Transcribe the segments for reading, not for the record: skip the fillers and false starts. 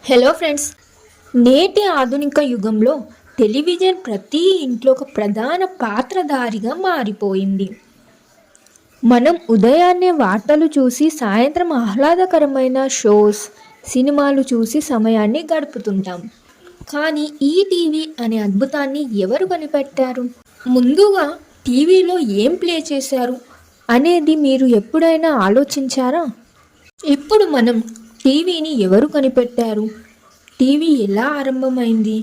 Hello friends, నేటి ఆధునిక యుగంలో టెలివిజన్ ప్రతి ఇంట్లో ఒక ప్రధాన పాత్రధారిగా మారిపోయింది. మనం ఉదయాన్నే వార్తలు చూసి సాయంత్రం ఆహ్లాదకరమైన షోస్, సినిమాలు చూసి సమయాన్ని గడుపుతుంటాం. కానీ ఈ టీవీ అనే అద్భుతాన్ని ఎవరు కనిపెట్టారు? ముందుగా టీవీలో ఏం ప్లే చేశారు అనేది మీరు ఎప్పుడైనా ఆలోచించారా? ఇప్పుడు మనం టీవీని ఎవరు కనిపెట్టారు? టీవీ ఎలా ఆరంభమైంది?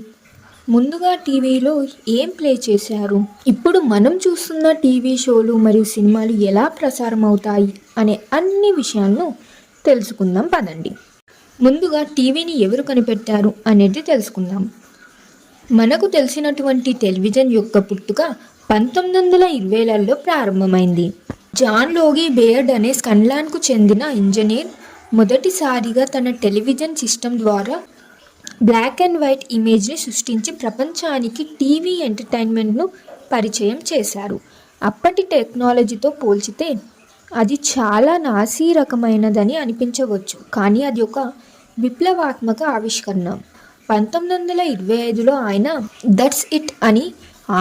ముందుగా టీవీలో ఏం ప్లే చేశారు? ఇప్పుడు మనం చూస్తున్న టీవీ షోలు మరియు సినిమాలు ఎలా ప్రసారం అవుతాయి అనే అన్ని విషయాలను తెలుసుకుందాం పదండి. ముందుగా టీవీని ఎవరు కనిపెట్టారు అనేది తెలుసుకుందాం. మనకు తెలిసినటువంటి టెలివిజన్ యొక్క పుట్టుక 1920లలో ప్రారంభమైంది. జాన్ లోగి బేయర్డ్ అనే స్కాట్లాండ్కు చెందిన ఇంజనీర్ మొదటిసారిగా తన టెలివిజన్ సిస్టమ్ ద్వారా బ్లాక్ అండ్ వైట్ ఇమేజ్ని సృష్టించి ప్రపంచానికి టీవీ ఎంటర్టైన్మెంట్ను పరిచయం చేశారు. అప్పటి టెక్నాలజీతో పోల్చితే అది చాలా నాసిరకమైనదని అనిపించవచ్చు, కానీ అది ఒక విప్లవాత్మక ఆవిష్కరణ. 1925లో ఆయన దట్స్ ఇట్ అని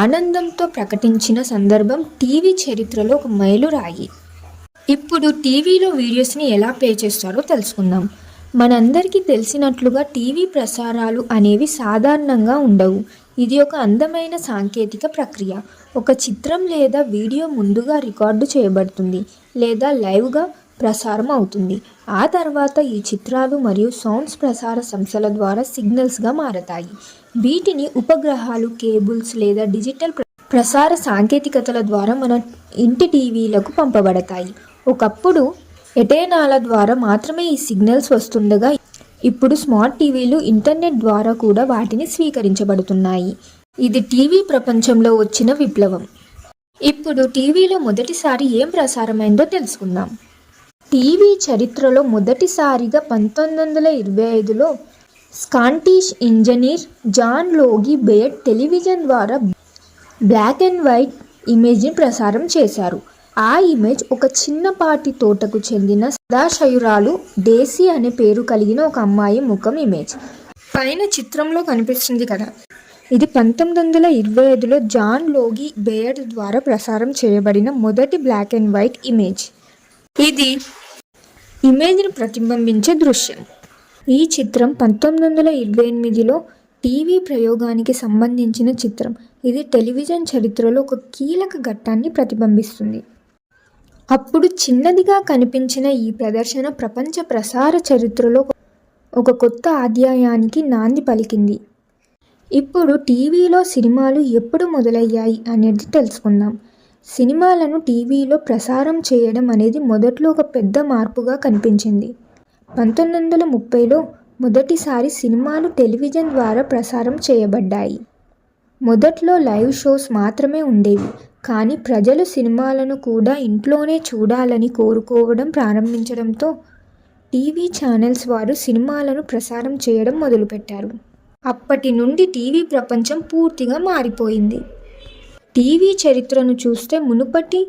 ఆనందంతో ప్రకటించిన సందర్భం టీవీ చరిత్రలో ఒక మైలురాయి. ఇప్పుడు టీవీలో వీడియోస్ని ఎలా ప్లే చేస్తారో తెలుసుకుందాం. మనందరికీ తెలిసినట్లుగా టీవీ ప్రసారాలు అనేవి సాధారణంగా ఉండవు. ఇది ఒక అందమైన సాంకేతిక ప్రక్రియ. ఒక చిత్రం లేదా వీడియో ముందుగా రికార్డు చేయబడుతుంది లేదా లైవ్గా ప్రసారం అవుతుంది. ఆ తర్వాత ఈ చిత్రాలు మరియు సౌండ్స్ ప్రసార సంస్థల ద్వారా సిగ్నల్స్గా మారతాయి. వీటిని ఉపగ్రహాలు, కేబుల్స్ లేదా డిజిటల్ ప్రసార సాంకేతికతల ద్వారా మన ఇంటి టీవీలకు పంపబడతాయి. ఒకప్పుడు ఎటేనాల ద్వారా మాత్రమే ఈ సిగ్నల్స్ వస్తుండగా ఇప్పుడు స్మార్ట్ టీవీలు ఇంటర్నెట్ ద్వారా కూడా వాటిని స్వీకరించబడుతున్నాయి. ఇది టీవీ ప్రపంచంలో వచ్చిన విప్లవం. ఇప్పుడు టీవీలో మొదటిసారి ఏం ప్రసారమైందో తెలుసుకుందాం. టీవీ చరిత్రలో మొదటిసారిగా 1925లో స్కాటిష్ ఇంజనీర్ జాన్ లోగి బేయర్డ్ టెలివిజన్ ద్వారా బ్లాక్ అండ్ వైట్ ఇమేజ్ని ప్రసారం చేశారు. ఆ ఇమేజ్ ఒక చిన్నపాటి తోటకు చెందిన సదాశయురాలు డేసీ అనే పేరు కలిగిన ఒక అమ్మాయి ముఖం ఇమేజ్. పైన చిత్రంలో కనిపిస్తుంది కదా, ఇది 1925లో జాన్ లోగి బేయర్డ్ ద్వారా ప్రసారం చేయబడిన మొదటి బ్లాక్ అండ్ వైట్ ఇమేజ్. ఇది ఇమేజ్ని ప్రతిబింబించే దృశ్యం. ఈ చిత్రం 1928లో టీవీ ప్రయోగానికి సంబంధించిన చిత్రం. ఇది టెలివిజన్ చరిత్రలో ఒక కీలక ఘట్టాన్ని ప్రతిబింబిస్తుంది. అప్పుడు చిన్నదిగా కనిపించిన ఈ ప్రదర్శన ప్రపంచ ప్రసార చరిత్రలో ఒక కొత్త అధ్యాయానికి నాంది పలికింది. ఇప్పుడు టీవీలో సినిమాలు ఎప్పుడు మొదలయ్యాయి అనేది తెలుసుకుందాం. సినిమాలను టీవీలో ప్రసారం చేయడం అనేది మొదట్లో ఒక పెద్ద మార్పుగా కనిపించింది. 1930లో మొదటిసారి సినిమాలు టెలివిజన్ ద్వారా ప్రసారం చేయబడ్డాయి. మొదట్లో లైవ్ షోస్ మాత్రమే ఉండేవి, కానీ ప్రజలు సినిమాలను కూడా ఇంట్లోనే చూడాలని కోరుకోవడం ప్రారంభించడంతో టీవీ ఛానల్స్ వారు సినిమాలను ప్రసారం చేయడం మొదలుపెట్టారు. అప్పటి నుండి టీవీ ప్రపంచం పూర్తిగా మారిపోయింది. టీవీ చరిత్రను చూస్తే మునుపటి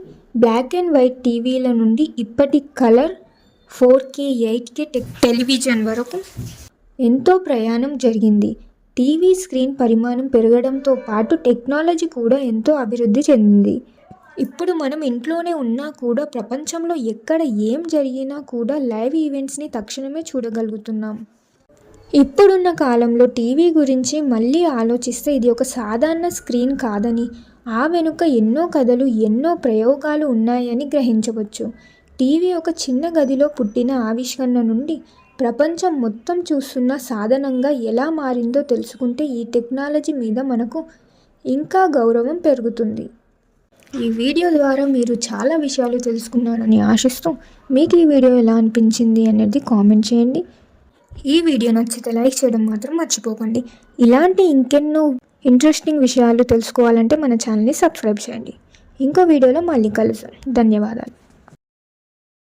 బ్లాక్ అండ్ వైట్ టీవీల నుండి ఇప్పటి కలర్ 4K, 8K టెలివిజన్ వరకు ఎంతో ప్రయాణం జరిగింది. టీవీ స్క్రీన్ పరిమాణం పెరగడంతో పాటు టెక్నాలజీ కూడా ఎంతో అభివృద్ధి చెందింది. ఇప్పుడు మనం ఇంట్లోనే ఉన్నా కూడా ప్రపంచంలో ఎక్కడ ఏం జరిగినా కూడా లైవ్ ఈవెంట్స్ని తక్షణమే చూడగలుగుతున్నాం. ఇప్పుడున్న కాలంలో టీవీ గురించి మళ్ళీ ఆలోచిస్తే ఇది ఒక సాధారణ స్క్రీన్ కాదని, ఆ వెనుక ఎన్నో కథలు, ఎన్నో ప్రయోగాలు ఉన్నాయని గ్రహించవచ్చు. టీవీ ఒక చిన్న గదిలో పుట్టిన ఆవిష్కరణ నుండి ప్రపంచం మొత్తం చూస్తున్న సాధనంగా ఎలా మారిందో తెలుసుకుంటే ఈ టెక్నాలజీ మీద మనకు ఇంకా గౌరవం పెరుగుతుంది. ఈ వీడియో ద్వారా మీరు చాలా విషయాలు తెలుసుకున్నారని ఆశిస్తూ మీకు ఈ వీడియో ఎలా అనిపించింది అనేది కామెంట్ చేయండి. ఈ వీడియో నచ్చితే లైక్ చేయడం మాత్రం మర్చిపోకండి. ఇలాంటి ఇంకెన్నో ఇంట్రెస్టింగ్ విషయాలు తెలుసుకోవాలంటే మన ఛానల్ని సబ్స్క్రైబ్ చేయండి. ఇంకో వీడియోలో మళ్ళీ కలుద్దాం. ధన్యవాదాలు.